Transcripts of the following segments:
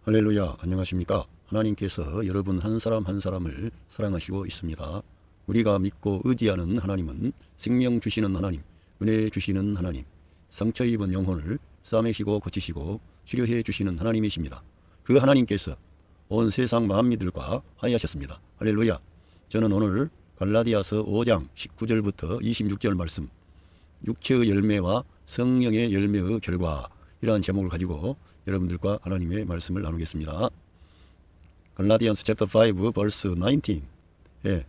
할렐루야, 안녕하십니까? 하나님께서 여러분 한 사람 한 사람을 사랑하시고 있습니다. 우리가 믿고 의지하는 하나님은 생명 주시는 하나님, 은혜 주시는 하나님, 상처 입은 영혼을 싸매시고 고치시고 치료해 주시는 하나님이십니다. 그 하나님께서 온 세상 만민들과 화해하셨습니다. 할렐루야. 저는 오늘 갈라디아서 5장 19절부터 26절 말씀, 육체의 열매와 성령의 열매의 결과, 이러한 제목을 가지고 여러분들과 하나님의 말씀을 나누겠습니다. 갈라디안스 챕터 5 verse 19. 예.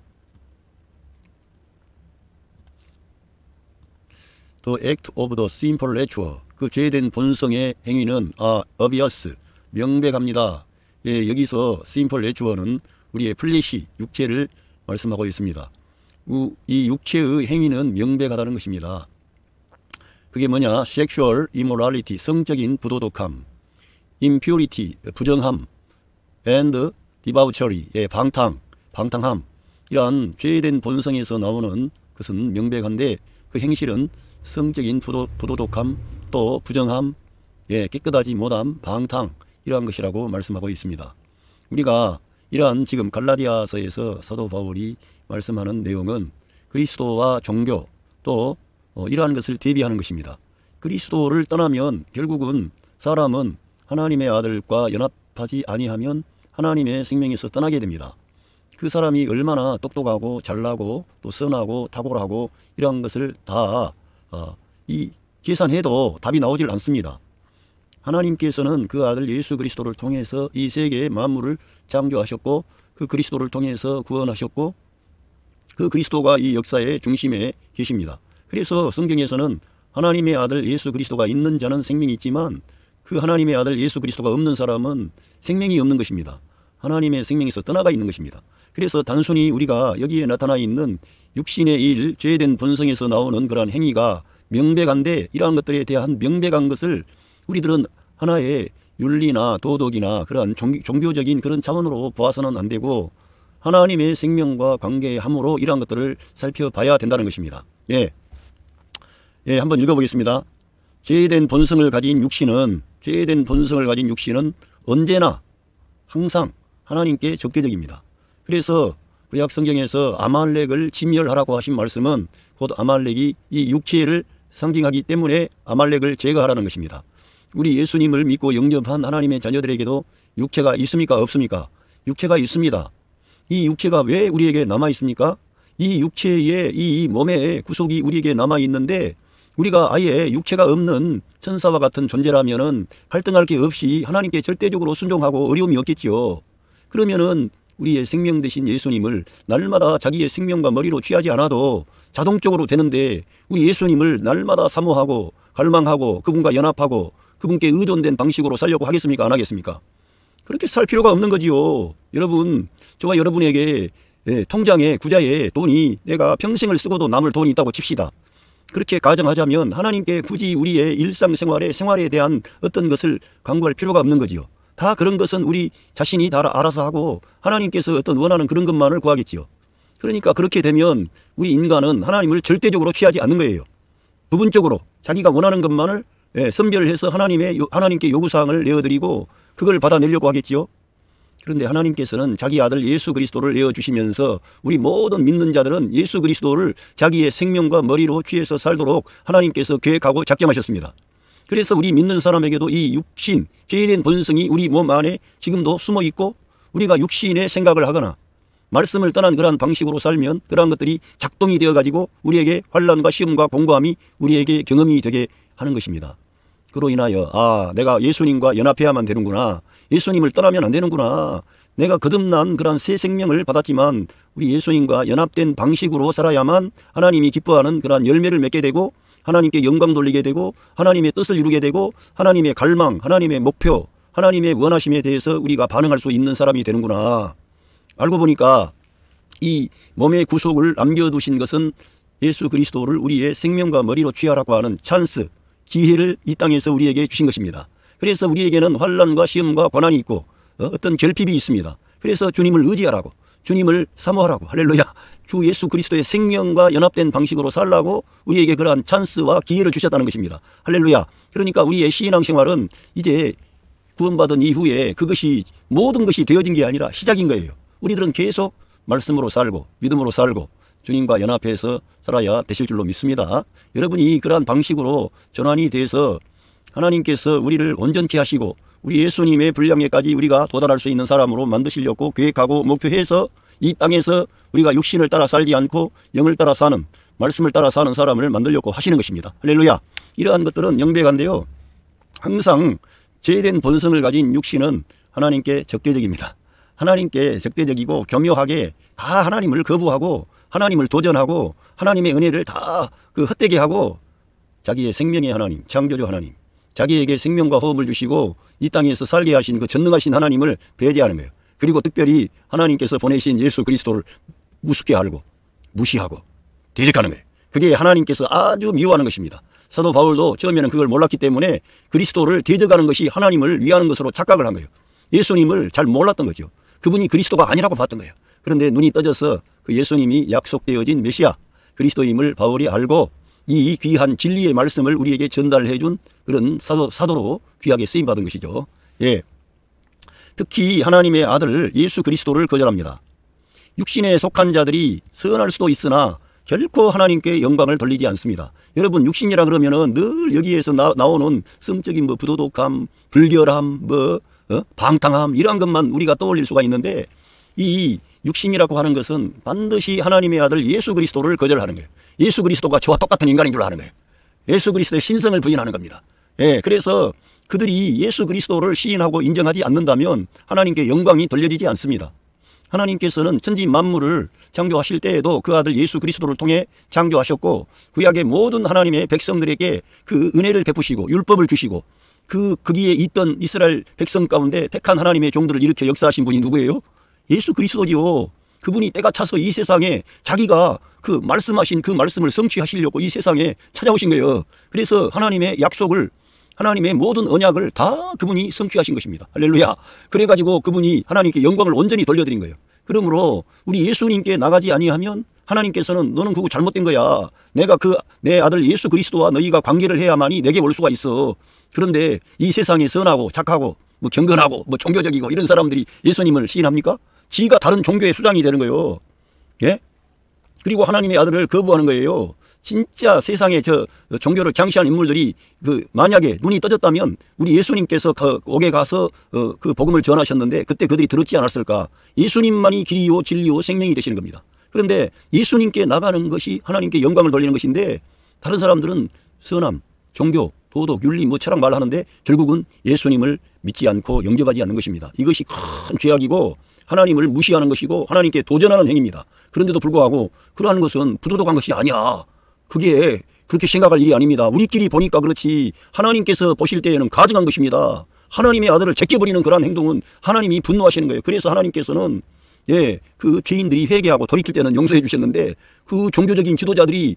The act of the sinful nature, 그 죄된 본성의 행위는 obvious, 명백합니다. 예, 여기서 sinful nature는 우리의 플래시, 육체를 말씀하고 있습니다. 이 육체의 행위는 명백하다는 것입니다. 그게 뭐냐? sexual immorality, 성적인 부도덕함, impurity, 부정함, and debauchery, 예, 방탕함, 이러한 죄된 본성에서 나오는 것은 명백한데 그 행실은 성적인 부도덕함, 또 부정함, 예, 깨끗하지 못함, 방탕, 이러한 것이라고 말씀하고 있습니다. 우리가 이러한 지금 갈라디아서에서 사도 바울이 말씀하는 내용은 그리스도와 종교, 또 이러한 것을 대비하는 것입니다. 그리스도를 떠나면 결국은 사람은 하나님의 아들과 연합하지 아니하면 하나님의 생명에서 떠나게 됩니다. 그 사람이 얼마나 똑똑하고 잘나고 또 선하고 탁월하고 이러한 것을 다 계산해도 답이 나오질 않습니다. 하나님께서는 그 아들 예수 그리스도를 통해서 이 세계의 만물을 창조하셨고 그 그리스도를 통해서 구원하셨고 그 그리스도가 이 역사의 중심에 계십니다. 그래서 성경에서는 하나님의 아들 예수 그리스도가 있는 자는 생명이 있지만 그 하나님의 아들 예수 그리스도가 없는 사람은 생명이 없는 것입니다. 하나님의 생명에서 떠나가 있는 것입니다. 그래서 단순히 우리가 여기에 나타나 있는 육신의 일, 죄된 본성에서 나오는 그러한 행위가 명백한데 이러한 것들에 대한 명백한 것을 우리들은 하나의 윤리나 도덕이나 그러한 종교적인 그런 차원으로 보아서는 안 되고 하나님의 생명과 관계함으로 이러한 것들을 살펴봐야 된다는 것입니다. 예, 한번 읽어보겠습니다. 죄된 본성을 가진 육신은 언제나 항상 하나님께 적대적입니다. 그래서 구약 성경에서 아말렉을 진멸하라고 하신 말씀은 곧 아말렉이 이 육체를 상징하기 때문에 아말렉을 제거하라는 것입니다. 우리 예수님을 믿고 영접한 하나님의 자녀들에게도 육체가 있습니까? 없습니까? 육체가 있습니다. 이 육체가 왜 우리에게 남아 있습니까? 이 육체의 이 몸의 구속이 우리에게 남아 있는데 우리가 아예 육체가 없는 천사와 같은 존재라면은 갈등할 게 없이 하나님께 절대적으로 순종하고 어려움이 없겠지요. 그러면은 우리의 생명 되신 예수님을 날마다 자기의 생명과 머리로 취하지 않아도 자동적으로 되는데 우리 예수님을 날마다 사모하고 갈망하고 그분과 연합하고 그분께 의존된 방식으로 살려고 하겠습니까? 안 하겠습니까? 그렇게 살 필요가 없는 거지요. 여러분, 저와 여러분에게 통장에 구자에 돈이 내가 평생을 쓰고도 남을 돈이 있다고 칩시다. 그렇게 가정하자면 하나님께 굳이 우리의 생활에 대한 어떤 것을 강구할 필요가 없는 거지요. 다 그런 것은 우리 자신이 다 알아서 하고 하나님께서 어떤 원하는 그런 것만을 구하겠지요. 그러니까 그렇게 되면 우리 인간은 하나님을 절대적으로 취하지 않는 거예요. 부분적으로 자기가 원하는 것만을 선별해서 하나님께 요구사항을 내어드리고 그걸 받아내려고 하겠지요. 그런데 하나님께서는 자기 아들 예수 그리스도를 내어주시면서 우리 모든 믿는 자들은 예수 그리스도를 자기의 생명과 머리로 취해서 살도록 하나님께서 계획하고 작정하셨습니다. 그래서 우리 믿는 사람에게도 이 육신, 죄된 본성이 우리 몸 안에 지금도 숨어 있고 우리가 육신의 생각을 하거나 말씀을 떠난 그러한 방식으로 살면 그러한 것들이 작동이 되어가지고 우리에게 환난과 시험과 공고함이 우리에게 경험이 되게 하는 것입니다. 그로 인하여 내가 예수님과 연합해야만 되는구나. 예수님을 떠나면 안 되는구나. 내가 거듭난 그런 새 생명을 받았지만 우리 예수님과 연합된 방식으로 살아야만 하나님이 기뻐하는 그런 열매를 맺게 되고 하나님께 영광 돌리게 되고 하나님의 뜻을 이루게 되고 하나님의 갈망, 하나님의 목표, 하나님의 원하심에 대해서 우리가 반응할 수 있는 사람이 되는구나. 알고 보니까 이 몸의 구속을 남겨두신 것은 예수 그리스도를 우리의 생명과 머리로 취하라고 하는 찬스, 기회를 이 땅에서 우리에게 주신 것입니다. 그래서 우리에게는 환난과 시험과 고난이 있고 어떤 결핍이 있습니다. 그래서 주님을 의지하라고, 주님을 사모하라고, 할렐루야, 주 예수 그리스도의 생명과 연합된 방식으로 살라고 우리에게 그러한 찬스와 기회를 주셨다는 것입니다. 할렐루야. 그러니까 우리의 신앙생활은 이제 구원받은 이후에 그것이 모든 것이 되어진 게 아니라 시작인 거예요. 우리들은 계속 말씀으로 살고 믿음으로 살고 주님과 연합해서 살아야 되실 줄로 믿습니다. 여러분이 그러한 방식으로 전환이 돼서 하나님께서 우리를 온전케 하시고 우리 예수님의 분량에까지 우리가 도달할 수 있는 사람으로 만드시려고 계획하고 목표해서 이 땅에서 우리가 육신을 따라 살지 않고 영을 따라 사는, 말씀을 따라 사는 사람을 만들려고 하시는 것입니다. 할렐루야. 이러한 것들은 명백한데요. 항상 죄된 본성을 가진 육신은 하나님께 적대적입니다. 하나님께 적대적이고 교묘하게 다 하나님을 거부하고 하나님을 도전하고 하나님의 은혜를 다 헛되게 하고 자기의 생명의 하나님, 창조주 하나님, 자기에게 생명과 호흡을 주시고 이 땅에서 살게 하신 그 전능하신 하나님을 배제하는 거예요. 그리고 특별히 하나님께서 보내신 예수 그리스도를 우습게 알고 무시하고 대적하는 거예요. 그게 하나님께서 아주 미워하는 것입니다. 사도 바울도 처음에는 그걸 몰랐기 때문에 그리스도를 대적하는 것이 하나님을 위하는 것으로 착각을 한 거예요. 예수님을 잘 몰랐던 거죠. 그분이 그리스도가 아니라고 봤던 거예요. 그런데 눈이 떠져서 그 예수님이 약속되어진 메시아 그리스도임을 바울이 알고 이 귀한 진리의 말씀을 우리에게 전달해 준 그런 사도로 귀하게 쓰임받은 것이죠. 예. 특히 하나님의 아들 예수 그리스도를 거절합니다. 육신에 속한 자들이 선할 수도 있으나 결코 하나님께 영광을 돌리지 않습니다. 여러분 육신이라 그러면은 늘 여기에서 나오는 성적인 부도덕함, 불결함, 방탕함 이러한 것만 우리가 떠올릴 수가 있는데 이 육신이라고 하는 것은 반드시 하나님의 아들 예수 그리스도를 거절하는 거예요. 예수 그리스도가 저와 똑같은 인간인 줄 아는 거예요. 예수 그리스도의 신성을 부인하는 겁니다. 예, 그래서 그들이 예수 그리스도를 시인하고 인정하지 않는다면 하나님께 영광이 돌려지지 않습니다. 하나님께서는 천지 만물을 창조하실 때에도 그 아들 예수 그리스도를 통해 창조하셨고 구약의 모든 하나님의 백성들에게 그 은혜를 베푸시고 율법을 주시고 거기에 있던 이스라엘 백성 가운데 택한 하나님의 종들을 일으켜 역사하신 분이 누구예요? 예수 그리스도지요. 그분이 때가 차서 이 세상에 자기가 그 말씀하신 그 말씀을 성취하시려고 이 세상에 찾아오신 거예요. 그래서 하나님의 약속을 하나님의 모든 언약을 다 그분이 성취하신 것입니다. 할렐루야. 그래가지고 그분이 하나님께 영광을 온전히 돌려드린 거예요. 그러므로 우리 예수님께 나가지 아니하면 하나님께서는 너는 그거 잘못된 거야. 내가 내 아들 예수 그리스도와 너희가 관계를 해야만이 내게 올 수가 있어. 그런데 이 세상에 선하고 착하고 경건하고 종교적이고 이런 사람들이 예수님을 시인합니까? 지가 다른 종교의 수장이 되는 거예요. 예? 그리고 하나님의 아들을 거부하는 거예요. 진짜 세상에 종교를 장시한 인물들이 만약에 눈이 떠졌다면 우리 예수님께서 옥에 가서 그 복음을 전하셨는데 그때 그들이 들었지 않았을까? 예수님만이 길이요 진리요 생명이 되시는 겁니다. 그런데 예수님께 나가는 것이 하나님께 영광을 돌리는 것인데 다른 사람들은 선함, 종교, 도덕, 윤리, 철학 말하는데 결국은 예수님을 믿지 않고 영접하지 않는 것입니다. 이것이 큰 죄악이고 하나님을 무시하는 것이고 하나님께 도전하는 행위입니다. 그런데도 불구하고 그러한 것은 부도덕한 것이 아니야. 그게 그렇게 생각할 일이 아닙니다. 우리끼리 보니까 그렇지 하나님께서 보실 때에는 가증한 것입니다. 하나님의 아들을 제껴버리는 그러한 행동은 하나님이 분노하시는 거예요. 그래서 하나님께서는 그 죄인들이 회개하고 돌이킬 때는 용서해 주셨는데 그 종교적인 지도자들이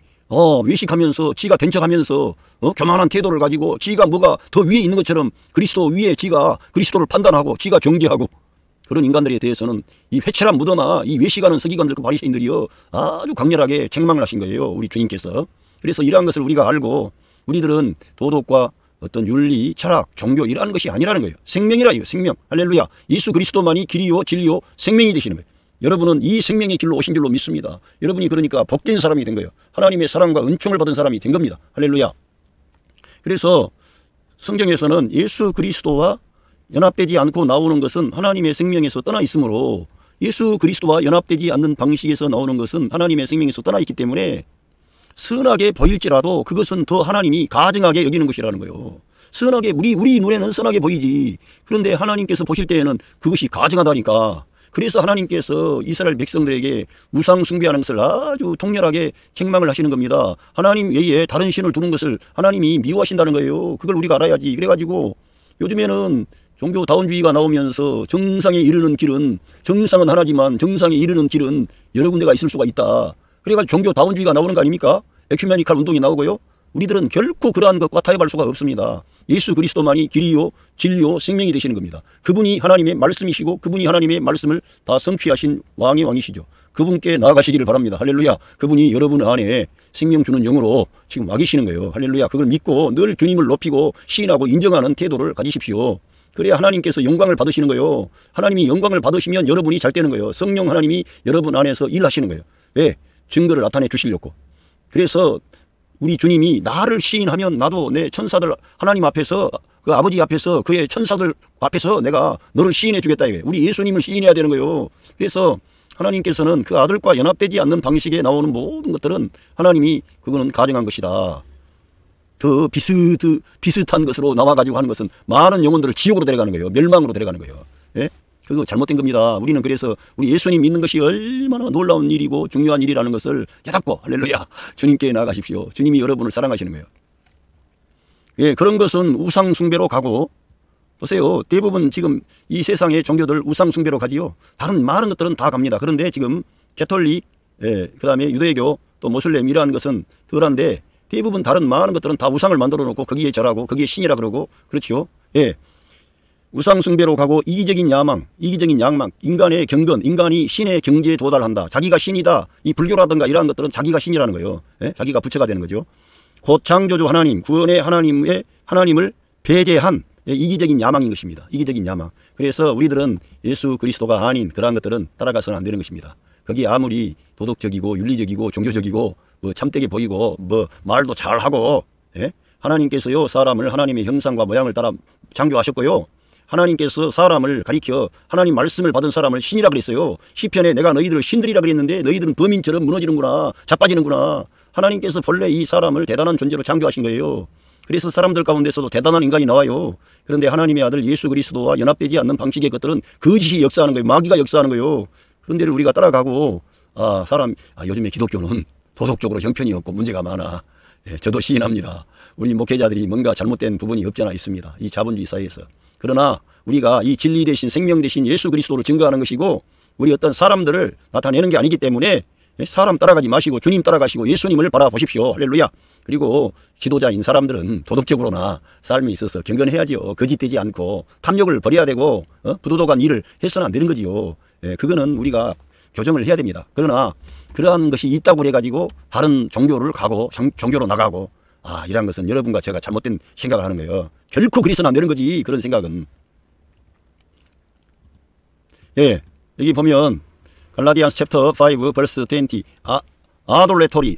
외식하면서 지가 된 척하면서 교만한 태도를 가지고 지가 뭐가 더 위에 있는 것처럼 그리스도 위에 지가 그리스도를 판단하고 지가 경계하고 그런 인간들에 대해서는 이 회칠한 무덤아 이 외식하는 서기관들 그 바리새인들이요 아주 강렬하게 책망을 하신 거예요. 우리 주님께서. 그래서 이러한 것을 우리가 알고 우리들은 도덕과 어떤 윤리, 철학, 종교 이러한 것이 아니라는 거예요. 생명이라 이거 생명. 할렐루야. 예수 그리스도만이 길이요 진리요 생명이 되시는 거예요. 여러분은 이 생명의 길로 오신 줄로 믿습니다. 여러분이 그러니까 복된 사람이 된 거예요. 하나님의 사랑과 은총을 받은 사람이 된 겁니다. 할렐루야. 그래서 성경에서는 예수 그리스도와 연합되지 않고 나오는 것은 하나님의 생명에서 떠나 있으므로 예수 그리스도와 연합되지 않는 방식에서 나오는 것은 하나님의 생명에서 떠나 있기 때문에 선하게 보일지라도 그것은 더 하나님이 가증하게 여기는 것이라는 거예요. 선하게 우리 눈에는 선하게 보이지. 그런데 하나님께서 보실 때에는 그것이 가증하다니까. 그래서 하나님께서 이스라엘 백성들에게 우상 숭배하는 것을 아주 통렬하게 책망을 하시는 겁니다. 하나님 외에 다른 신을 두는 것을 하나님이 미워하신다는 거예요. 그걸 우리가 알아야지. 그래가지고 요즘에는 종교다운주의가 나오면서 정상에 이르는 길은 정상은 하나지만 정상에 이르는 길은 여러 군데가 있을 수가 있다. 그래가지고 종교다운주의가 나오는 거 아닙니까? 에큐메니칼 운동이 나오고요. 우리들은 결코 그러한 것과 타협할 수가 없습니다. 예수 그리스도만이 길이요 진리요 생명이 되시는 겁니다. 그분이 하나님의 말씀이시고 그분이 하나님의 말씀을 다 성취하신 왕의 왕이시죠. 그분께 나아가시기를 바랍니다. 할렐루야. 그분이 여러분 안에 생명 주는 영으로 지금 와 계시는 거예요. 할렐루야. 그걸 믿고 늘 주님을 높이고 시인하고 인정하는 태도를 가지십시오. 그래야 하나님께서 영광을 받으시는 거예요. 하나님이 영광을 받으시면 여러분이 잘 되는 거예요. 성령 하나님이 여러분 안에서 일하시는 거예요. 왜? 증거를 나타내 주시려고. 그래서 우리 주님이 나를 시인하면 나도 내 천사들 하나님 앞에서 그 아버지 앞에서 그의 천사들 앞에서 내가 너를 시인해 주겠다. 우리 예수님을 시인해야 되는 거예요. 그래서 하나님께서는 그 아들과 연합되지 않는 방식에 나오는 모든 것들은 하나님이 그거는 가정한 것이다. 더 비슷한 것으로 나와가지고 하는 것은 많은 영혼들을 지옥으로 데려가는 거예요. 멸망으로 데려가는 거예요. 예? 그거 잘못된 겁니다. 우리는 그래서 우리 예수님 믿는 것이 얼마나 놀라운 일이고 중요한 일이라는 것을 깨닫고 할렐루야 주님께 나아가십시오. 주님이 여러분을 사랑하시는 거예요. 예, 그런 것은 우상 숭배로 가고 보세요. 대부분 지금 이 세상의 종교들 우상 숭배로 가지요. 다른 많은 것들은 다 갑니다. 그런데 지금 가톨릭, 예, 그 다음에 유대교 또 모슬렘 이러한 것은 덜한데 대부분 다른 많은 것들은 다 우상을 만들어 놓고 거기에 절하고 거기에 신이라 그러고 그렇죠. 예. 우상 숭배로 가고 이기적인 야망, 인간의 경건, 인간이 신의 경지에 도달한다. 자기가 신이다. 이 불교라든가 이러한 것들은 자기가 신이라는 거예요. 예? 자기가 부처가 되는 거죠. 곧 창조주 하나님, 구원의 하나님을 배제한 이기적인 야망인 것입니다. 이기적인 야망. 그래서 우리들은 예수 그리스도가 아닌 그러한 것들은 따라가서는 안 되는 것입니다. 거기 아무리 도덕적이고 윤리적이고 종교적이고 뭐 참되게 보이고 뭐 말도 잘하고, 예? 하나님께서요 사람을 하나님의 형상과 모양을 따라 창조하셨고요. 하나님께서 사람을 가리켜 하나님 말씀을 받은 사람을 신이라 그랬어요. 시편에 내가 너희들을 신들이라 그랬는데 너희들은 범인처럼 무너지는구나, 자빠지는구나. 하나님께서 본래 이 사람을 대단한 존재로 창조하신 거예요. 그래서 사람들 가운데서도 대단한 인간이 나와요. 그런데 하나님의 아들 예수 그리스도와 연합되지 않는 방식의 것들은 거짓이 역사하는 거예요. 마귀가 역사하는 거예요. 그런 데를 우리가 따라가고 요즘에 기독교는 도덕적으로 형편이 없고 문제가 많아. 예, 저도 시인합니다. 우리 목회자들이 뭔가 잘못된 부분이 없지 않아 있습니다. 이 자본주의 사회에서. 그러나 우리가 이 진리 대신 생명 대신 예수 그리스도를 증거하는 것이고 우리 어떤 사람들을 나타내는 게 아니기 때문에 사람 따라가지 마시고 주님 따라가시고 예수님을 바라보십시오. 할렐루야. 그리고 지도자인 사람들은 도덕적으로나 삶에 있어서 경건해야지요. 거짓되지 않고 탐욕을 버려야 되고 부도덕한 일을 해서는 안 되는 거지요. 예, 그거는 우리가 교정을 해야 됩니다. 그러나 그러한 것이 있다고 해가지고 다른 종교를 가고 종교로 나가고 이런 것은 여러분과 제가 잘못된 생각을 하는 거예요. 결코 그래서는 안 되는 거지. 그런 생각은. 예, 여기 보면 갈라디안스 챕터 5 벌스 20 아돌레토리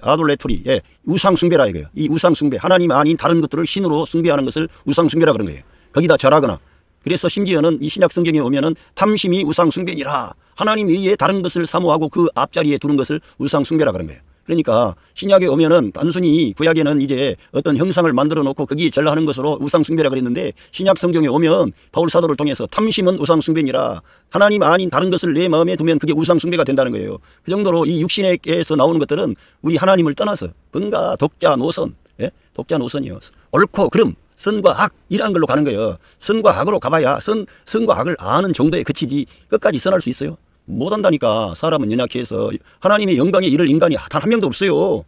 예, 우상숭배라 이거예요. 이 우상숭배 하나님 아닌 다른 것들을 신으로 숭배하는 것을 우상숭배라 그런 거예요. 거기다 절하거나. 그래서 심지어는 이 신약 성경에 오면은 탐심이 우상숭배니라. 하나님 외에 다른 것을 사모하고 그 앞자리에 두는 것을 우상숭배라 그런 거예요. 그러니까 신약에 오면은 단순히 구약에는 이제 어떤 형상을 만들어 놓고 거기에 절하는 것으로 우상숭배라 그랬는데 신약 성경에 오면 바울 사도를 통해서 탐심은 우상숭배니라. 하나님 아닌 다른 것을 내 마음에 두면 그게 우상숭배가 된다는 거예요. 그 정도로 이 육신에서 나오는 것들은 우리 하나님을 떠나서 뭔가 독자 노선, 예? 독자 노선이요. 옳고 그름, 선과 악 이런 걸로 가는 거예요. 선과 악으로 가봐야 선과 악을 아는 정도에 그치지 끝까지 선할 수 있어요? 못한다니까. 사람은 연약해서 하나님의 영광에 이를 인간이 단 한 명도 없어요.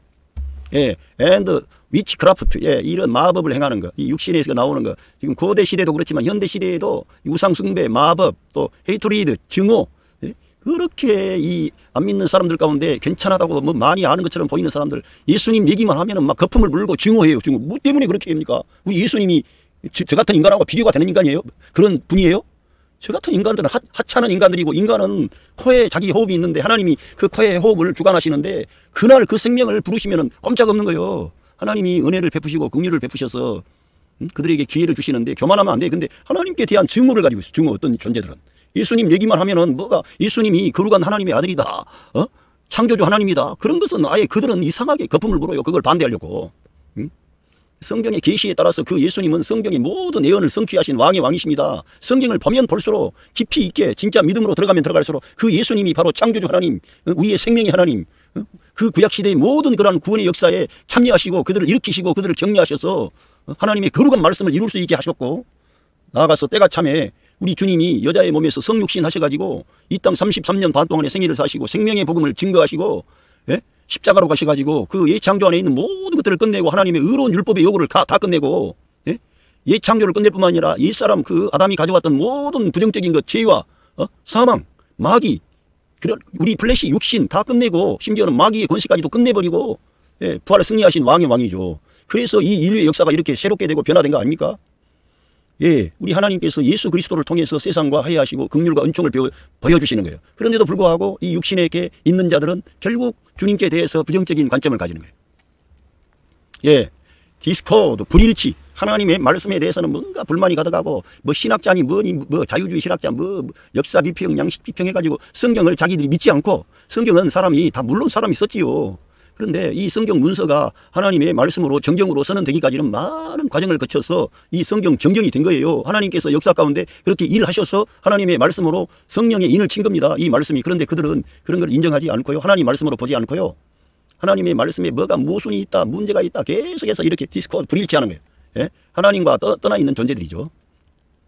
예, and witchcraft, 예, 이런 마법을 행하는 거, 이 육신에서 나오는 거. 지금 고대 시대도 그렇지만 현대 시대에도 우상숭배, 마법, 또 헤이트리드, 증오, 예? 그렇게 이 안 믿는 사람들 가운데 괜찮다고 뭐 많이 아는 것처럼 보이는 사람들 예수님 얘기만 하면은 막 거품을 물고 증오해요. 증오. 뭐 때문에 그렇게 합니까? 우리 예수님이 저 같은 인간하고 비교가 되는 인간이에요? 그런 분이에요? 저 같은 인간들은 하찮은 인간들이고 인간은 코에 자기 호흡이 있는데 하나님이 그 코에 호흡을 주관하시는데 그날 그 생명을 부르시면 꼼짝없는 거예요. 하나님이 은혜를 베푸시고 긍휼을 베푸셔서 그들에게 기회를 주시는데 교만하면 안 돼. 근데 하나님께 대한 증오를 가지고 있어. 증오 어떤 존재들은. 예수님 얘기만 하면은 뭐가 예수님이 거룩한 하나님의 아들이다. 창조주 하나님이다. 그런 것은 아예 그들은 이상하게 거품을 불어요. 그걸 반대하려고. 성경의 계시에 따라서 그 예수님은 성경의 모든 예언을 성취하신 왕의 왕이십니다. 성경을 보면 볼수록 깊이 있게 진짜 믿음으로 들어가면 들어갈수록 그 예수님이 바로 창조주 하나님, 우리의 생명의 하나님, 그 구약시대의 모든 그러한 구원의 역사에 참여하시고 그들을 일으키시고 그들을 격려하셔서 하나님의 거룩한 말씀을 이룰 수 있게 하셨고 나아가서 때가 참에 우리 주님이 여자의 몸에서 성육신 하셔가지고 이 땅 33년 반 동안의 생애를 사시고 생명의 복음을 증거하시고, 예? 십자가로 가셔가지고 그 옛창조 안에 있는 모든 것들을 끝내고 하나님의 의로운 율법의 요구를 다 끝내고, 예? 옛창조를 끝낼 뿐만 아니라 옛사람 그 아담이 가져왔던 모든 부정적인 것, 죄와 사망, 마귀, 우리 플래시 육신 다 끝내고 심지어는 마귀의 권세까지도 끝내버리고, 예? 부활을 승리하신 왕의 왕이죠. 그래서 이 인류의 역사가 이렇게 새롭게 되고 변화된 거 아닙니까? 예, 우리 하나님께서 예수 그리스도를 통해서 세상과 화해하시고 긍휼과 은총을 보여주시는 거예요. 그런데도 불구하고 이 육신에게 있는 자들은 결국 주님께 대해서 부정적인 관점을 가지는 거예요. 예, 디스코드, 불일치. 하나님의 말씀에 대해서는 뭔가 불만이 가득하고 뭐 신학자니 뭐니 뭐 자유주의 신학자 뭐 역사 비평, 양식 비평 해가지고 성경을 자기들이 믿지 않고, 성경은 사람이 다 물론 사람이 썼지요. 그런데 이 성경 문서가 하나님의 말씀으로 정경으로 선언되기까지는 많은 과정을 거쳐서 이 성경 정경이 된 거예요. 하나님께서 역사 가운데 그렇게 일하셔서 하나님의 말씀으로 성령의 인을 친 겁니다. 이 말씀이. 그런데 그들은 그런 걸 인정하지 않고요. 하나님 말씀으로 보지 않고요. 하나님의 말씀에 뭐가 모순이 있다, 문제가 있다 계속해서 이렇게 디스코드, 불일치하는 거예요. 예? 하나님과 떠나 있는 존재들이죠.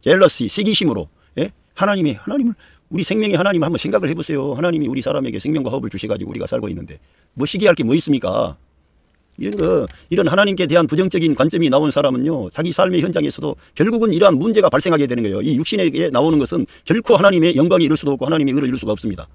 젤러시, 시기심으로. 예? 하나님을 우리 생명의 하나님을 한번 생각을 해보세요. 하나님이 우리 사람에게 생명과 호흡을 주셔가지고 우리가 살고 있는데 뭐 시기할 게 뭐 있습니까? 이런 하나님께 대한 부정적인 관점이 나온 사람은요, 자기 삶의 현장에서도 결국은 이러한 문제가 발생하게 되는 거예요. 이 육신에게 나오는 것은 결코 하나님의 영광이 이룰 수도 없고 하나님의 의를 이룰 수가 없습니다.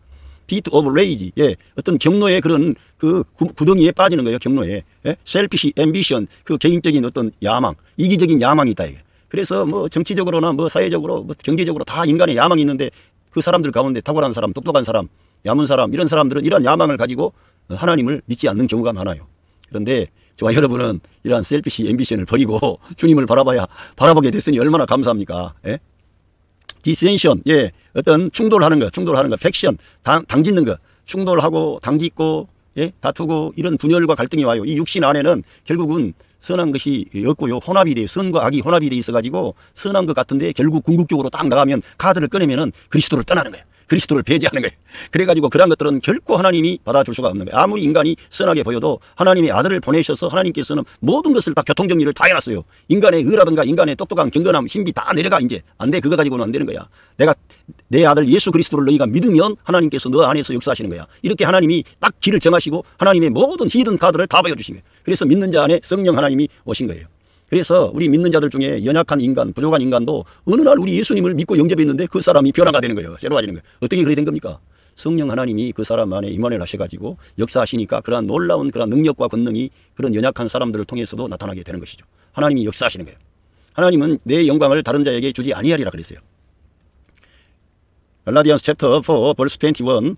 비트 오브 레이지, 예, 어떤 경로의 그런 그 구덩이에 빠지는 거예요. 경로에. 예? 셀피시 앰비션, 그 개인적인 어떤 야망, 이기적인 야망이 있다 이게. 그래서 뭐 정치적으로나 뭐 사회적으로 뭐 경제적으로 다 인간의 야망이 있는데 그 사람들 가운데 탁월한 사람, 똑똑한 사람, 야문 사람, 이런 사람들은 이런 야망을 가지고 하나님을 믿지 않는 경우가 많아요. 그런데 저와 여러분은 이러한 셀피시 앰비션을 버리고 주님을 바라보게 됐으니 얼마나 감사합니까? 예? 디센션, 예, 어떤 충돌하는 거, 팩션, 당짓는 거, 충돌하고 당짓고, 예, 다투고 이런 분열과 갈등이 와요. 이 육신 안에는 결국은 선한 것이 없고요. 혼합이 돼요. 선과 악이 혼합이 돼 있어가지고 선한 것 같은데 결국 궁극적으로 딱 나가면 카드를 꺼내면은 그리스도를 떠나는 거예요. 그리스도를 배제하는 거예요. 그래가지고 그런 것들은 결코 하나님이 받아줄 수가 없는 거예요. 아무리 인간이 선하게 보여도 하나님의 아들을 보내셔서 하나님께서는 모든 것을 다 교통정리를 다 해놨어요. 인간의 의라든가 인간의 똑똑한 경건함, 신비 다 내려가. 이제 안 돼. 그거 가지고는 안 되는 거야. 내 아들 예수 그리스도를 너희가 믿으면 하나님께서 너 안에서 역사하시는 거야. 이렇게 하나님이 딱 길을 정하시고 하나님의 모든 히든 카드를 다 보여주신 거예요. 그래서 믿는 자 안에 성령 하나님이 오신 거예요. 그래서 우리 믿는 자들 중에 연약한 인간, 부족한 인간도 어느 날 우리 예수님을 믿고 영접했는데 그 사람이 변화가 되는 거예요. 새로워지는 거예요. 어떻게 그렇게 된 겁니까? 성령 하나님이 그 사람 안에 임원을 하셔가지고 역사하시니까 그러한 놀라운 그런 능력과 권능이 그런 연약한 사람들을 통해서도 나타나게 되는 것이죠. 하나님이 역사하시는 거예요. 하나님은 내 영광을 다른 자에게 주지 아니하리라 그랬어요. 갈라디안스 챕터 4 벌스 21.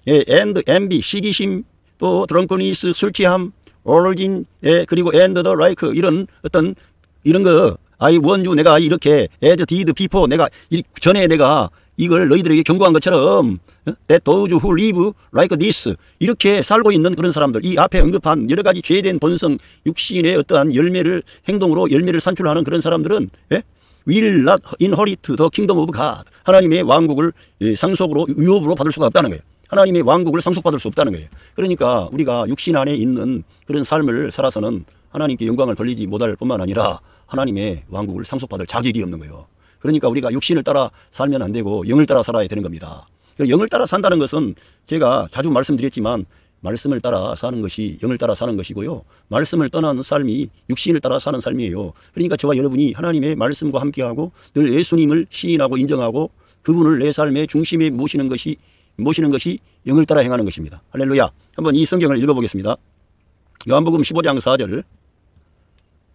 예, and envy, 시기심, 또 드렁커니스, 술 취함, origin, 예, 그리고 and the like, 이런 거, I want you, 내가 이렇게 as did before, 내가 전에 내가 이걸 너희들에게 경고한 것처럼 that those who live like this, 이렇게 살고 있는 그런 사람들, 이 앞에 언급한 여러 가지 죄된 본성, 육신의 어떠한 행동으로 열매를 산출하는 그런 사람들은, 예? will not inherit the kingdom of God, 하나님의 왕국을 상속으로 유업으로 받을 수가 없다는 거예요. 하나님의 왕국을 상속받을 수 없다는 거예요. 그러니까 우리가 육신 안에 있는 그런 삶을 살아서는 하나님께 영광을 돌리지 못할 뿐만 아니라 하나님의 왕국을 상속받을 자격이 없는 거예요. 그러니까 우리가 육신을 따라 살면 안 되고 영을 따라 살아야 되는 겁니다. 영을 따라 산다는 것은 제가 자주 말씀드렸지만 말씀을 따라 사는 것이 영을 따라 사는 것이고요. 말씀을 떠난 삶이 육신을 따라 사는 삶이에요. 그러니까 저와 여러분이 하나님의 말씀과 함께하고 늘 예수님을 시인하고 인정하고 그분을 내 삶의 중심에 모시는 것이 영을 따라 행하는 것입니다. 할렐루야. 한번 이 성경을 읽어보겠습니다. 요한복음 15장 4절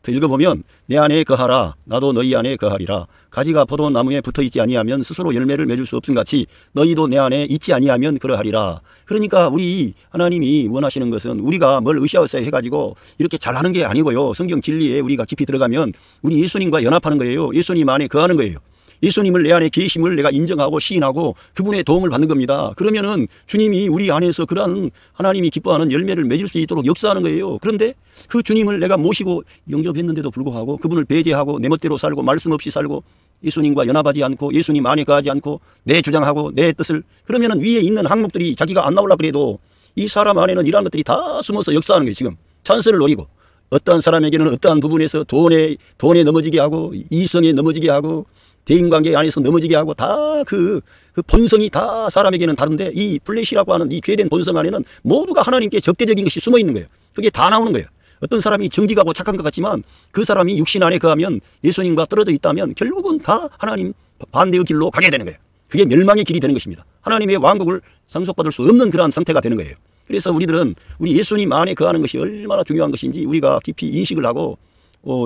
읽어보면 내 안에 거하라 나도 너희 안에 거하리라. 가지가 포도나무에 붙어있지 아니하면 스스로 열매를 맺을 수 없음같이 너희도 내 안에 있지 아니하면 그러하리라. 그러니까 우리 하나님이 원하시는 것은 우리가 뭘 으쌰으쌰 해가지고 이렇게 잘하는 게 아니고요. 성경 진리에 우리가 깊이 들어가면 우리 예수님과 연합하는 거예요. 예수님 안에 거하는 거예요. 예수님을 내 안에 계심을 내가 인정하고 시인하고 그분의 도움을 받는 겁니다. 그러면은 주님이 우리 안에서 그러한 하나님이 기뻐하는 열매를 맺을 수 있도록 역사하는 거예요. 그런데 그 주님을 내가 모시고 영접했는데도 불구하고 그분을 배제하고 내 멋대로 살고 말씀 없이 살고 예수님과 연합하지 않고 예수님 안에 거하지 않고 내 주장하고 내 뜻을, 그러면은 위에 있는 항목들이 자기가 안 나오려고 그래도 이 사람 안에는 이러한 것들이 다 숨어서 역사하는 거예요. 지금 찬스를 노리고 어떠한 사람에게는 어떠한 부분에서 돈에 넘어지게 하고 이성에 넘어지게 하고 대인관계 안에서 넘어지게 하고 다 그 본성이 다 사람에게는 다른데 이 플래시라고 하는 이 죄된 본성 안에는 모두가 하나님께 적대적인 것이 숨어 있는 거예요. 그게 다 나오는 거예요. 어떤 사람이 정직하고 착한 것 같지만 그 사람이 육신 안에 거하면 예수님과 떨어져 있다면 결국은 다 하나님 반대의 길로 가게 되는 거예요. 그게 멸망의 길이 되는 것입니다. 하나님의 왕국을 상속받을 수 없는 그러한 상태가 되는 거예요. 그래서 우리들은 우리 예수님 안에 거하는 것이 얼마나 중요한 것인지 우리가 깊이 인식을 하고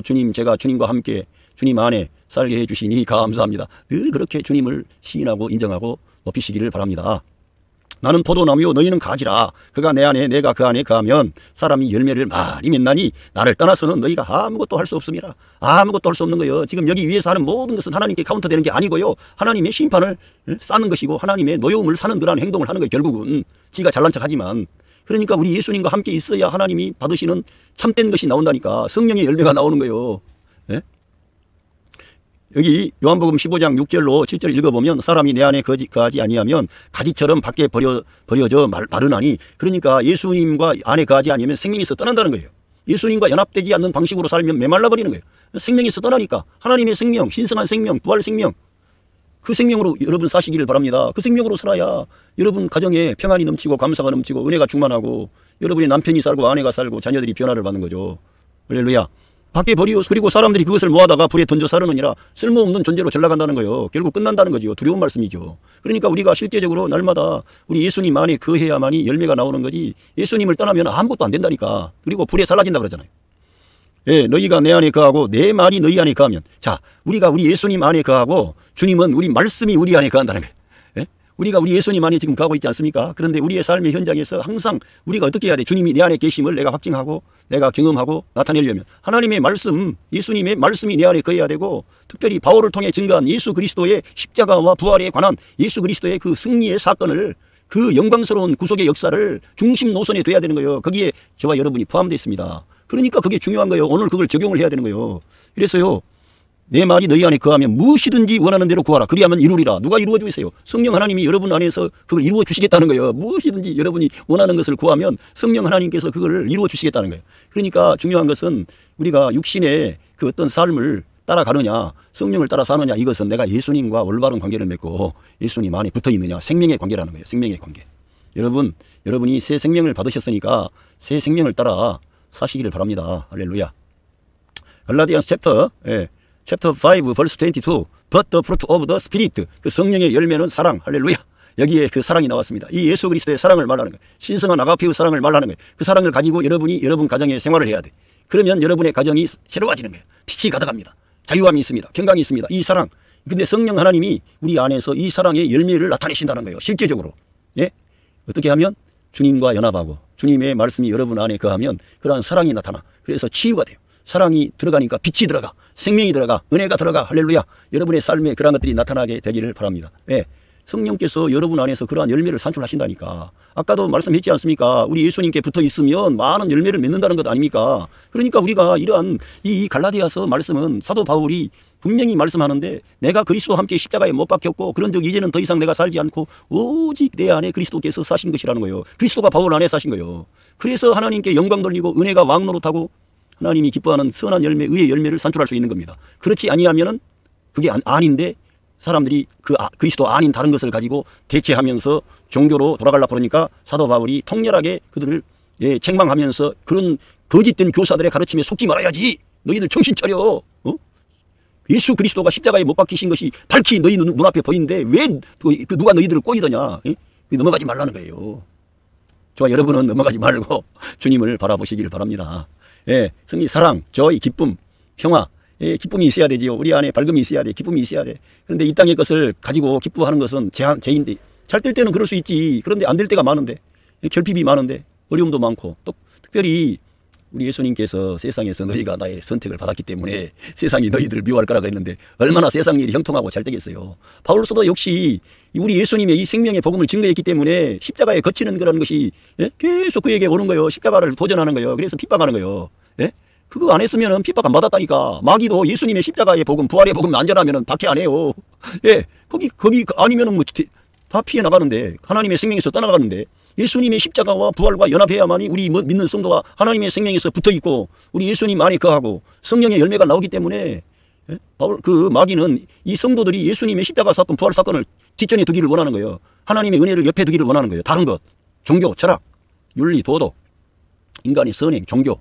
주님, 제가 주님과 함께 주님 안에 살게 해주시니 감사합니다. 늘 그렇게 주님을 시인하고 인정하고 높이시기를 바랍니다. 나는 포도나무요 너희는 가지라. 그가 내 안에 내가 그 안에 거하면 사람이 열매를 많이 맺나니 나를 떠나서는 너희가 아무것도 할 수 없습니다. 아무것도 할 수 없는 거예요. 지금 여기 위에서 하는 모든 것은 하나님께 카운터되는 게 아니고요. 하나님의 심판을 쌓는 것이고 하나님의 노여움을 사는 그러한 행동을 하는 거예요. 결국은 지가 잘난 척하지만. 그러니까 우리 예수님과 함께 있어야 하나님이 받으시는 참된 것이 나온다니까. 성령의 열매가 나오는 거예요. 예? 여기 요한복음 15장 6절로 7절 읽어보면 사람이 내 안에 거하지 아니하면 가지처럼 밖에 버려져 마르나니, 그러니까 예수님과 안에 거하지 아니하면 생명에서 떠난다는 거예요. 예수님과 연합되지 않는 방식으로 살면 메말라 버리는 거예요. 생명에서 떠나니까 하나님의 생명, 신성한 생명, 부활 생명, 그 생명으로 여러분 사시기를 바랍니다. 그 생명으로 살아야 여러분 가정에 평안이 넘치고 감사가 넘치고 은혜가 충만하고 여러분의 남편이 살고 아내가 살고 자녀들이 변화를 받는 거죠. 할렐루야. 밖에 버리고 그리고 사람들이 그것을 모아다가 불에 던져 사르느니라. 쓸모없는 존재로 전락한다는 거예요. 결국 끝난다는 거죠. 두려운 말씀이죠. 그러니까 우리가 실제적으로 날마다 우리 예수님 안에 거해야만이 열매가 나오는 거지, 예수님을 떠나면 아무것도 안 된다니까. 그리고 불에 사라진다 그러잖아요. 예, 너희가 내 안에 거하고 내 말이 너희 안에 거하면. 자, 우리가 우리 예수님 안에 거하고 주님은 우리 말씀이 우리 안에 거한다는 거예요. 예? 우리가 우리 예수님 안에 지금 거하고 있지 않습니까? 그런데 우리의 삶의 현장에서 항상 우리가 어떻게 해야 돼? 주님이 내 안에 계심을 내가 확증하고 내가 경험하고 나타내려면 하나님의 말씀, 예수님의 말씀이 내 안에 거해야 되고, 특별히 바울을 통해 증거한 예수 그리스도의 십자가와 부활에 관한 예수 그리스도의 그 승리의 사건을, 그 영광스러운 구속의 역사를 중심 노선에 둬야 되는 거예요. 거기에 저와 여러분이 포함되어 있습니다. 그러니까 그게 중요한 거예요. 오늘 그걸 적용을 해야 되는 거예요. 그래서요, 내 말이 너희 안에 거하면 무엇이든지 원하는 대로 구하라. 그리하면 이루리라. 누가 이루어 주세요? 성령 하나님이 여러분 안에서 그걸 이루어 주시겠다는 거예요. 무엇이든지 여러분이 원하는 것을 구하면 성령 하나님께서 그걸 이루어 주시겠다는 거예요. 그러니까 중요한 것은 우리가 육신의 그 어떤 삶을 따라가느냐, 성령을 따라 사느냐, 이것은 내가 예수님과 올바른 관계를 맺고 예수님 안에 붙어 있느냐, 생명의 관계라는 거예요. 생명의 관계. 여러분이 새 생명을 받으셨으니까 새 생명을 따라 사시기를 바랍니다. 할렐루야. 갈라디안스 챕터 5 verse 22. But the fruit of the Spirit. 그 성령의 열매는 사랑. 할렐루야. 여기에 그 사랑이 나왔습니다. 이 예수 그리스도의 사랑을 말하는 거예요. 신성한 아가페의 사랑을 말하는 거예요. 그 사랑을 가지고 여러분이 여러분 가정에 생활을 해야 돼. 그러면 여러분의 가정이 새로워지는 거예요. 빛이 가득합니다. 자유함이 있습니다. 건강이 있습니다. 이 사랑. 근데 성령 하나님이 우리 안에서 이 사랑의 열매를 나타내신다는 거예요. 실제적으로. 예? 어떻게 하면? 주님과 연합하고 주님의 말씀이 여러분 안에 거하면 그러한 사랑이 나타나. 그래서 치유가 돼요. 사랑이 들어가니까 빛이 들어가, 생명이 들어가, 은혜가 들어가. 할렐루야. 여러분의 삶에 그러한 것들이 나타나게 되기를 바랍니다. 예. 성령께서 여러분 안에서 그러한 열매를 산출하신다니까. 아까도 말씀했지 않습니까? 우리 예수님께 붙어 있으면 많은 열매를 맺는다는 것 아닙니까? 그러니까 우리가 이러한 이 갈라디아서 말씀은 사도 바울이 분명히 말씀하는데, 내가 그리스도와 함께 십자가에 못 박혔고 그런 적 이제는 더 이상 내가 살지 않고 오직 내 안에 그리스도께서 사신 것이라는 거예요. 그리스도가 바울 안에 사신 거예요. 그래서 하나님께 영광 돌리고 은혜가 왕노릇하고 하나님이 기뻐하는 선한 열매, 의의 열매를 산출할 수 있는 겁니다. 그렇지 아니하면은 그게 아닌데 사람들이 그리스도 아닌 다른 것을 가지고 대체하면서 종교로 돌아가려고 그러니까 사도 바울이 통렬하게 그들을 책망하면서, 그런 거짓된 교사들의 가르침에 속지 말아야지. 너희들 정신 차려. 예수 그리스도가 십자가에 못 박히신 것이 밝히 너희 눈앞에 보이는데 왜 누가 너희들을 꼬이더냐. 넘어가지 말라는 거예요. 저와 여러분은 넘어가지 말고 주님을 바라보시기를 바랍니다. 예, 승리, 사랑, 조의, 기쁨, 평화. 예, 기쁨이 있어야 되지요. 우리 안에 밝음이 있어야 돼. 기쁨이 있어야 돼. 그런데 이 땅의 것을 가지고 기뻐하는 것은 죄인데, 잘 될 때는 그럴 수 있지. 그런데 안 될 때가 많은데, 결핍이 많은데, 어려움도 많고, 또 특별히 우리 예수님께서 세상에서 너희가 나의 선택을 받았기 때문에 세상이 너희들을 미워할 거라고 했는데 얼마나 세상 일이 형통하고 잘 되겠어요. 바울서도 역시 우리 예수님의 이 생명의 복음을 증거했기 때문에 십자가에 거치는 거라는 것이 계속 그에게 오는 거예요. 십자가를 도전하는 거예요. 그래서 핍박하는 거예요. 그거 안 했으면 핍박 안 받았다니까. 마귀도 예수님의 십자가의 복음, 부활의 복음 안전하면 박해 안 해요. 거기 아니면은 뭐 다 피해 나가는데, 하나님의 생명에서 떠나가는데, 예수님의 십자가와 부활과 연합해야만이 우리 믿는 성도가 하나님의 생명에서 붙어 있고 우리 예수님 안에 거하고 성령의 열매가 나오기 때문에, 그 마귀는 이 성도들이 예수님의 십자가 사건, 부활 사건을 뒷전에 두기를 원하는 거예요. 하나님의 은혜를 옆에 두기를 원하는 거예요. 다른 것, 종교, 철학, 윤리, 도덕, 인간의 선행, 종교,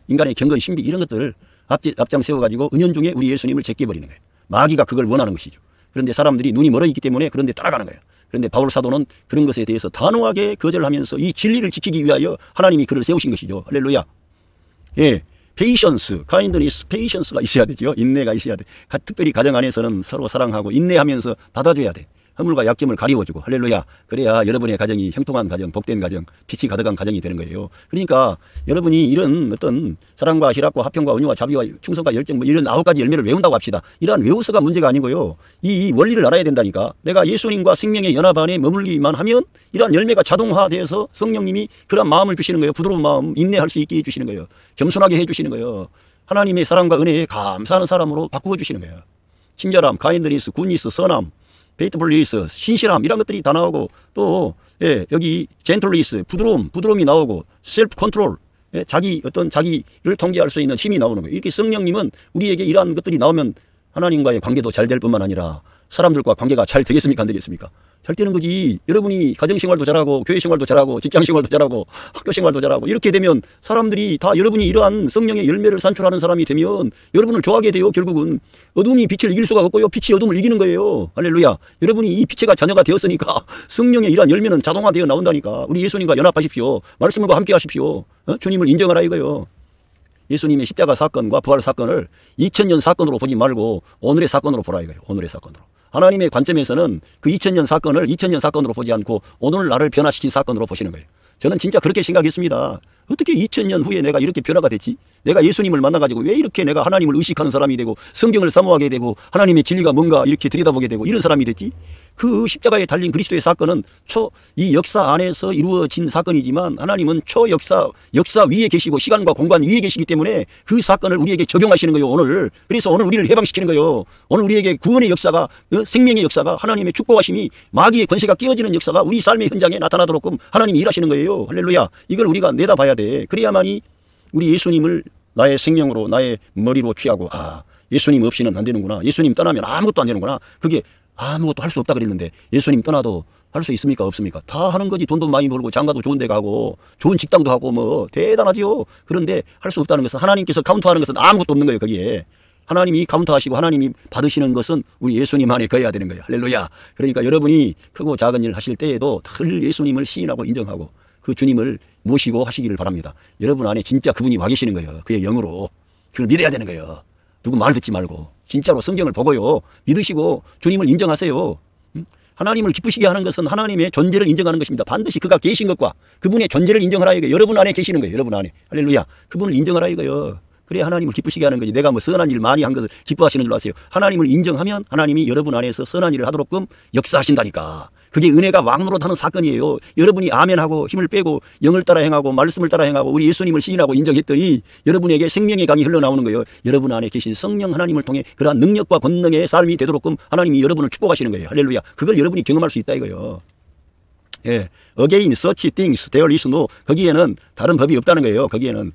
인간의 경건, 신비, 이런 것들을 앞장 세워가지고 은연중에 우리 예수님을 제껴버리는 거예요. 마귀가 그걸 원하는 것이죠. 그런데 사람들이 눈이 멀어 있기 때문에 그런데 따라가는 거예요. 그런데 바울 사도는 그런 것에 대해서 단호하게 거절하면서 이 진리를 지키기 위하여 하나님이 그를 세우신 것이죠. 할렐루야. 예. 페이션스, 카인드니스, 페이션스가 있어야 되죠. 인내가 있어야 돼. 특별히 가정 안에서는 서로 사랑하고 인내하면서 받아줘야 돼. 허물과 약점을 가리워주고 할렐루야. 그래야 여러분의 가정이 형통한 가정, 복된 가정, 빛이 가득한 가정이 되는 거예요. 그러니까 여러분이 이런 어떤 사랑과 희락과 화평과 온유와 자비와 충성과 열정 뭐 이런 9가지 열매를 외운다고 합시다. 이러한 외워서가 문제가 아니고요. 이 원리를 알아야 된다니까. 내가 예수님과 생명의 연합 안에 머물기만 하면 이러한 열매가 자동화돼서 성령님이 그런 마음을 주시는 거예요. 부드러운 마음, 인내할 수 있게 해주시는 거예요. 겸손하게 해주시는 거예요. 하나님의 사랑과 은혜에 감사하는 사람으로 바꾸어 주시는 거예요. 친절함, 카인드니스, 굿니스, 선함, 페이트풀리스, 신실함 이런 것들이 다 나오고 또 여기 젠틀리스, 부드러움이 나오고 셀프 컨트롤, 자기를 통제할 수 있는 힘이 나오는 거예요. 이렇게 성령님은 우리에게 이러한 것들이 나오면 하나님과의 관계도 잘 될 뿐만 아니라 사람들과 관계가 잘 되겠습니까? 안 되겠습니까? 잘 되는 거지. 여러분이 가정생활도 잘하고 교회생활도 잘하고 직장생활도 잘하고 학교생활도 잘하고 이렇게 되면 사람들이 다 여러분이 이러한 성령의 열매를 산출하는 사람이 되면 여러분을 좋아하게 돼요. 결국은 어둠이 빛을 이길 수가 없고요. 빛이 어둠을 이기는 거예요. 할렐루야. 여러분이 이 빛의 자녀가 되었으니까 성령의 이러한 열매는 자동화되어 나온다니까. 우리 예수님과 연합하십시오. 말씀과 함께 하십시오. 주님을 인정하라 이거요. 예수님의 십자가 사건과 부활 사건을 2000년 사건으로 보지 말고 오늘의 사건으로 보라 이거예요. 오늘의 사건으로. 하나님의 관점에서는 그 2000년 사건을 2000년 사건으로 보지 않고 오늘 나를 변화시킨 사건으로 보시는 거예요. 저는 진짜 그렇게 생각했습니다. 어떻게 2000년 후에 내가 이렇게 변화가 됐지? 내가 예수님을 만나가지고 왜 이렇게 내가 하나님을 의식하는 사람이 되고 성경을 사모하게 되고 하나님의 진리가 뭔가 이렇게 들여다보게 되고 이런 사람이 됐지? 그 십자가에 달린 그리스도의 사건은 이 역사 안에서 이루어진 사건이지만 하나님은 역사 위에 계시고 시간과 공간 위에 계시기 때문에 그 사건을 우리에게 적용하시는 거예요. 오늘. 그래서 오늘 우리를 해방시키는 거예요. 오늘 우리에게 구원의 역사가 생명의 역사가 하나님의 축복하심이 마귀의 권세가 깨어지는 역사가 우리 삶의 현장에 나타나도록끔 하나님이 일하시는 거예요. 할렐루야. 이걸 우리가 내다봐야 돼. 그래야만이 우리 예수님을 나의 생명으로 나의 머리로 취하고 예수님 없이는 안 되는구나. 예수님 떠나면 아무것도 안 되는구나. 그게 아무것도 할 수 없다 그랬는데 예수님 떠나도 할 수 있습니까? 없습니까? 다 하는 거지. 돈도 많이 벌고 장가도 좋은 데 가고 좋은 직장도 하고 뭐 대단하지요. 그런데 할 수 없다는 것은 하나님께서 카운트하는 것은 아무것도 없는 거예요. 거기에. 하나님이 카운트하시고 하나님이 받으시는 것은 우리 예수님 안에 거해야 되는 거예요. 할렐루야. 그러니까 여러분이 크고 작은 일 하실 때에도 늘 예수님을 시인하고 인정하고 그 주님을 모시고 하시기를 바랍니다. 여러분 안에 진짜 그분이 와 계시는 거예요. 그의 영으로. 그걸 믿어야 되는 거예요. 누구 말 듣지 말고 진짜로 성경을 보고요. 믿으시고 주님을 인정하세요. 하나님을 기쁘시게 하는 것은 하나님의 존재를 인정하는 것입니다. 반드시 그가 계신 것과 그분의 존재를 인정하라 이거예요. 여러분 안에 계시는 거예요. 여러분 안에. 할렐루야. 그분을 인정하라 이거예요. 그래야 하나님을 기쁘시게 하는 거지. 내가 뭐 선한 일 많이 한 것을 기뻐하시는 줄 아세요. 하나님을 인정하면 하나님이 여러분 안에서 선한 일을 하도록끔 역사하신다니까. 그게 은혜가 왕노릇하는 사건이에요. 여러분이 아멘하고 힘을 빼고 영을 따라 행하고 말씀을 따라 행하고 우리 예수님을 시인하고 인정했더니 여러분에게 생명의 강이 흘러나오는 거예요. 여러분 안에 계신 성령 하나님을 통해 그러한 능력과 권능의 삶이 되도록끔 하나님이 여러분을 축복하시는 거예요. 할렐루야. 그걸 여러분이 경험할 수 있다 이거예요. 예. Again, such things there is no. 거기에는 다른 법이 없다는 거예요. 거기에는.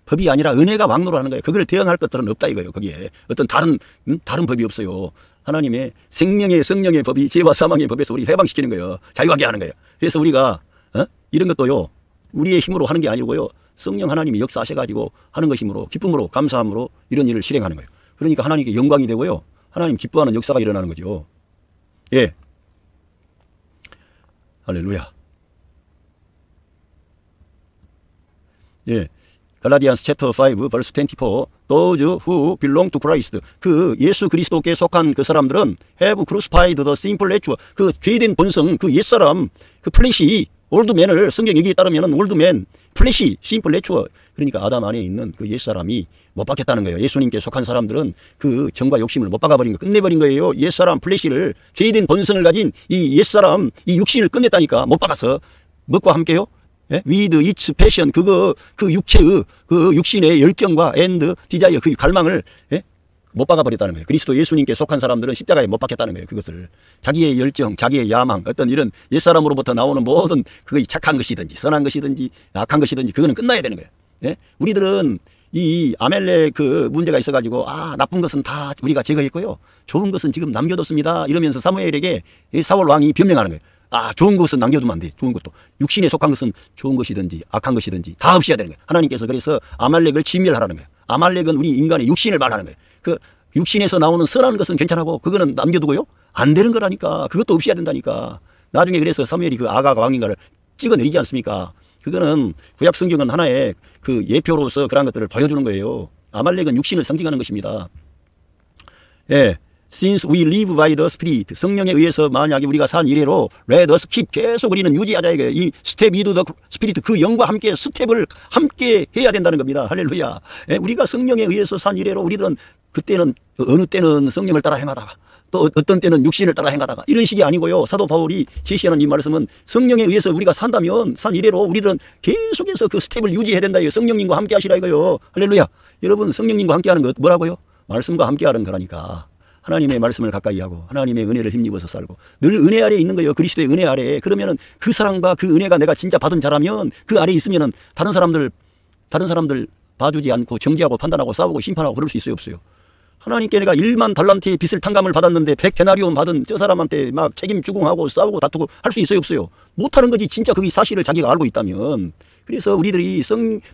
법이 아니라 은혜가 왕노릇하는 거예요. 그걸 대응할 것들은 없다 이거예요. 거기에 어떤 다른 법이 없어요. 하나님의 생명의 성령의 법이 죄와 사망의 법에서 우리 해방시키는 거예요. 자유하게 하는 거예요. 그래서 우리가 이런 것도요. 우리의 힘으로 하는 게 아니고요. 성령 하나님이 역사하셔가지고 하는 것이므로 기쁨으로 감사함으로 이런 일을 실행하는 거예요. 그러니까 하나님께 영광이 되고요. 하나님 기뻐하는 역사가 일어나는 거죠. 예. 할렐루야. 예. 갈라디안스 챕터 5 verse 24 Those who belong to Christ 그 예수 그리스도께 속한 그 사람들은 have crucified the sinful nature 그 죄된 본성 그 옛사람 그 플래시 올드맨을 성경 얘기에 따르면 올드맨 플래시 심플 내추어 그러니까 아담 안에 있는 그 옛사람이 못 박혔다는 거예요. 예수님께 속한 사람들은 그 정과 욕심을 못 박아버린 거 끝내버린 거예요. 옛사람 플래시를 죄된 본성을 가진 이 옛사람 이 육신을 끝냈다니까 못 박아서 뭐과 함께요? 예? with its passion 그 육체의 그 육신의 열정과 and desire 그 갈망을 못 박아버렸다는 거예요. 그리스도 예수님께 속한 사람들은 십자가에 못 박혔다는 거예요. 그것을 자기의 열정, 자기의 야망, 어떤 이런 옛사람으로부터 나오는 모든 그거 착한 것이든지 선한 것이든지 악한 것이든지 그거는 끝나야 되는 거예요. 예? 우리들은 이 아멜렉 그 문제가 있어가지고 나쁜 것은 다 우리가 제거했고요. 좋은 것은 지금 남겨뒀습니다. 이러면서 사무엘에게 사울 왕이 변명하는 거예요. 좋은 것은 남겨두면 안 돼. 좋은 것도. 육신에 속한 것은 좋은 것이든지 악한 것이든지 다 없애야 되는 거예요. 하나님께서 그래서 아말렉을 진멸하라는 거예요. 아말렉은 우리 인간의 육신을 말하는 거예요. 그 육신에서 나오는 선한 것은 괜찮고 그거는 남겨두고요. 안 되는 거라니까. 그것도 없애야 된다니까. 나중에 그래서 사무엘이 그 아가가 왕인가를 찍어내리지 않습니까? 그거는 구약 성경은 하나의 그 예표로서 그러한 것들을 보여주는 거예요. 아말렉은 육신을 상징하는 것입니다. 예. Since we live by the Spirit, 성령에 의해서 만약에 우리가 산 이래로 let us keep, 계속 우리는 유지하자 이거예요. 이 step into the Spirit, 그 영과 함께 스텝을 함께 해야 된다는 겁니다. 할렐루야. 예, 우리가 성령에 의해서 산 이래로 우리들은 그때는 어느 때는 성령을 따라 행하다가 또 어떤 때는 육신을 따라 행하다가 이런 식이 아니고요. 사도 바울이 제시하는 이 말씀은 성령에 의해서 우리가 산다면 산 이래로 우리들은 계속해서 그 스텝을 유지해야 된다. 성령님과 함께 하시라 이거요. 할렐루야. 여러분 성령님과 함께 하는 것 뭐라고요? 말씀과 함께 하는 거라니까. 하나님의 말씀을 가까이 하고 하나님의 은혜를 힘입어서 살고 늘 은혜 아래에 있는 거예요. 그리스도의 은혜 아래에. 그러면은 그 사랑과 그 은혜가 내가 진짜 받은 자라면 그 아래에 있으면은 다른 사람들 봐주지 않고 정죄하고 판단하고 싸우고 심판하고 그럴 수 있어요, 없어요? 하나님께 내가 1만 달란트의 빚을 탕감을 받았는데 100데나리온 받은 저 사람한테 막 책임 추궁하고 싸우고 다투고 할 수 있어요, 없어요? 못하는 거지. 진짜 그게 사실을 자기가 알고 있다면. 그래서 우리들이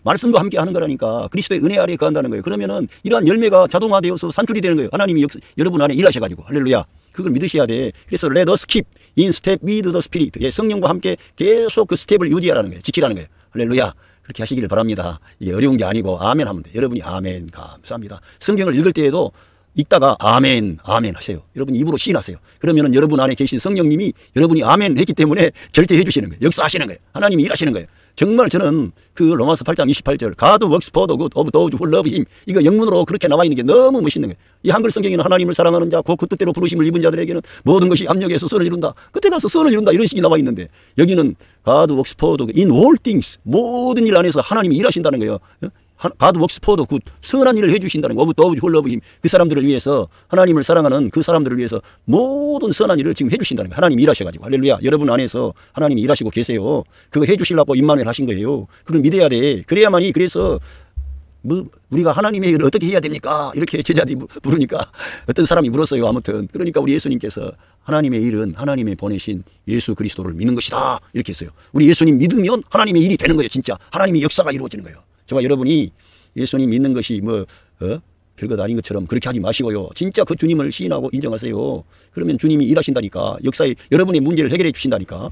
말씀과 함께 하는 거라니까. 그리스도의 은혜 아래에 거한다는 거예요. 그러면은 이러한 열매가 자동화되어서 산출이 되는 거예요. 하나님이 여러분 안에 일하셔가지고. 할렐루야. 그걸 믿으셔야 돼. 그래서 let us keep in step with the Spirit. 예, 성령과 함께 계속 그 스텝을 유지하라는 거예요. 지키라는 거예요. 할렐루야. 그렇게 하시기를 바랍니다. 이게 어려운 게 아니고 아멘 하면 돼. 여러분이 아멘 감사합니다. 성경을 읽을 때에도 읽다가 아멘 아멘 하세요. 여러분 입으로 시인하세요. 그러면은 여러분 안에 계신 성령님이 여러분이 아멘 했기 때문에 결제해 주시는 거예요. 역사하시는 거예요. 하나님이 일하시는 거예요. 정말 저는 그 로마서 8장 28절 God works for the good of those who love him, 이거 영문으로 그렇게 나와 있는 게 너무 멋있는 거예요. 이 한글 성경에는 하나님을 사랑하는 자 그 뜻대로 부르심을 입은 자들에게는 모든 것이 합력해서 선을 이룬다. 그때 가서 선을 이룬다 이런 식이 나와 있는데 여기는 God works for the good in all things, 모든 일 안에서 하나님이 일하신다는 거예요. God works for the good, 선한 일을 해주신다는 거. of those who love him, 그 사람들을 위해서, 하나님을 사랑하는 그 사람들을 위해서 모든 선한 일을 지금 해주신다는 거예요. 하나님이 일하셔가지고. 할렐루야. 여러분 안에서 하나님이 일하시고 계세요. 그거 해주시려고 임마누엘 하신 거예요. 그걸 믿어야 돼. 그래야만이. 그래서 우리가 하나님의 일을 어떻게 해야 됩니까? 이렇게 제자들이 부르니까 어떤 사람이 물었어요. 아무튼 그러니까 우리 예수님께서 하나님의 일은 하나님의 보내신 예수 그리스도를 믿는 것이다 이렇게 했어요. 우리 예수님 믿으면 하나님의 일이 되는 거예요. 진짜 하나님의 역사가 이루어지는 거예요. 저와 여러분이 예수님 믿는 것이 별것 아닌 것처럼 그렇게 하지 마시고요. 진짜 그 주님을 시인하고 인정하세요. 그러면 주님이 일하신다니까. 역사에 여러분의 문제를 해결해 주신다니까.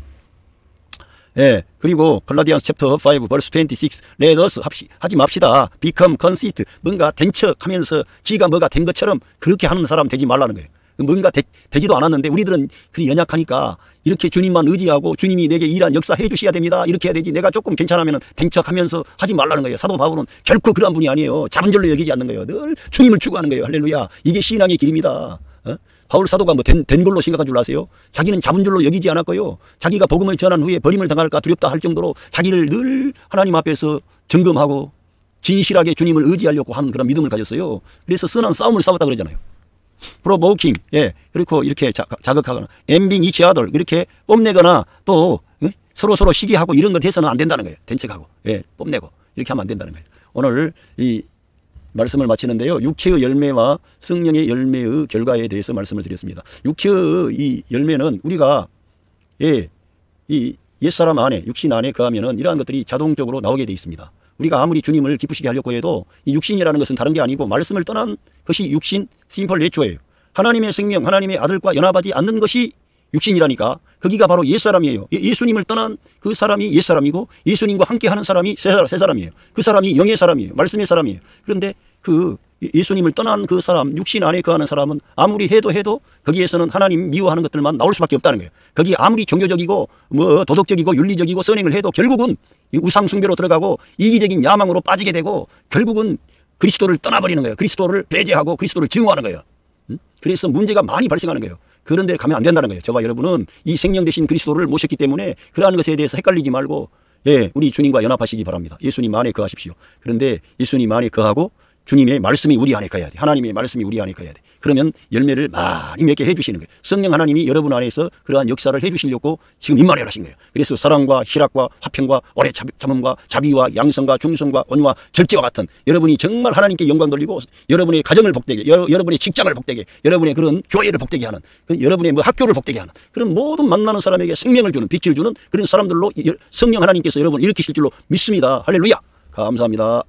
예, 그리고 갈라디안스 챕터 5 벌스 26 let us 하지 맙시다. become conceit, 뭔가 된 척하면서 지가 뭐가 된 것처럼 그렇게 하는 사람 되지 말라는 거예요. 뭔가 되지도 않았는데 우리들은 그리 연약하니까 이렇게 주님만 의지하고 주님이 내게 일한 역사 해 주셔야 됩니다. 이렇게 해야 되지. 내가 조금 괜찮으면 된 척하면서 하지 말라는 거예요. 사도 바울은 결코 그러한 분이 아니에요. 작은 절로 여기지 않는 거예요. 늘 주님을 추구하는 거예요. 할렐루야. 이게 신앙의 길입니다. 바울 사도가 된 걸로 생각한 줄 아세요? 자기는 잡은 줄로 여기지 않았고요. 자기가 복음을 전한 후에 버림을 당할까 두렵다 할 정도로 자기를 늘 하나님 앞에서 점검하고 진실하게 주님을 의지하려고 하는 그런 믿음을 가졌어요. 그래서 선한 싸움을 싸웠다 그러잖아요. provoking, 예, 그리고 이렇게 자극하거나 envying each other, 이렇게 뽐내거나 또 서로 시기하고 이런 것 해서는 안 된다는 거예요. 된척하고, 예, 뽐내고 이렇게 하면 안 된다는 거예요. 오늘 이 말씀을 마치는데요. 육체의 열매와 성령의 열매의 결과에 대해서 말씀을 드렸습니다. 육체의 이 열매는 우리가 이 옛사람 안에, 육신 안에 거하면은 이러한 것들이 자동적으로 나오게 돼 있습니다. 우리가 아무리 주님을 기쁘시게 하려고 해도 이 육신이라는 것은 다른 게 아니고 말씀을 떠난 것이 육신, 심플 내초예요. 하나님의 생명, 하나님의 아들과 연합하지 않는 것이 육신이라니까. 거기가 바로 옛사람이에요. 예수님을 떠난 그 사람이 옛사람이고 예수님과 함께하는 사람이 새 사람이에요. 그 사람이 영의 사람이에요. 말씀의 사람이에요. 그런데 그 예수님을 떠난 그 사람, 육신 안에 거하는 사람은 아무리 해도 거기에서는 하나님 미워하는 것들만 나올 수밖에 없다는 거예요. 거기 아무리 종교적이고 도덕적이고 윤리적이고 선행을 해도 결국은 우상 숭배로 들어가고 이기적인 야망으로 빠지게 되고 결국은 그리스도를 떠나버리는 거예요. 그리스도를 배제하고 그리스도를 증오하는 거예요. 그래서 문제가 많이 발생하는 거예요. 그런 데 가면 안 된다는 거예요. 저와 여러분은 이 생명 되신 그리스도를 모셨기 때문에 그러한 것에 대해서 헷갈리지 말고 우리 주님과 연합하시기 바랍니다. 예수님 안에 거하십시오. 그런데 예수님 안에 거하고 주님의 말씀이 우리 안에 거해야 돼. 하나님의 말씀이 우리 안에 거해야 돼. 그러면 열매를 많이 맺게 해주시는 거예요. 성령 하나님이 여러분 안에서 그러한 역사를 해주시려고 지금 임마누엘 하신 거예요. 그래서 사랑과 희락과 화평과 오래 참음과 자비와 양성과 중성과 온유와 절제와 같은 여러분이 정말 하나님께 영광 돌리고 여러분의 가정을 복되게, 여러분의 직장을 복되게, 여러분의 그런 교회를 복되게 하는, 여러분의 학교를 복되게 하는 그런 모든 만나는 사람에게 생명을 주는, 빛을 주는 그런 사람들로 성령 하나님께서 여러분을 일으키실 줄로 믿습니다. 할렐루야. 감사합니다.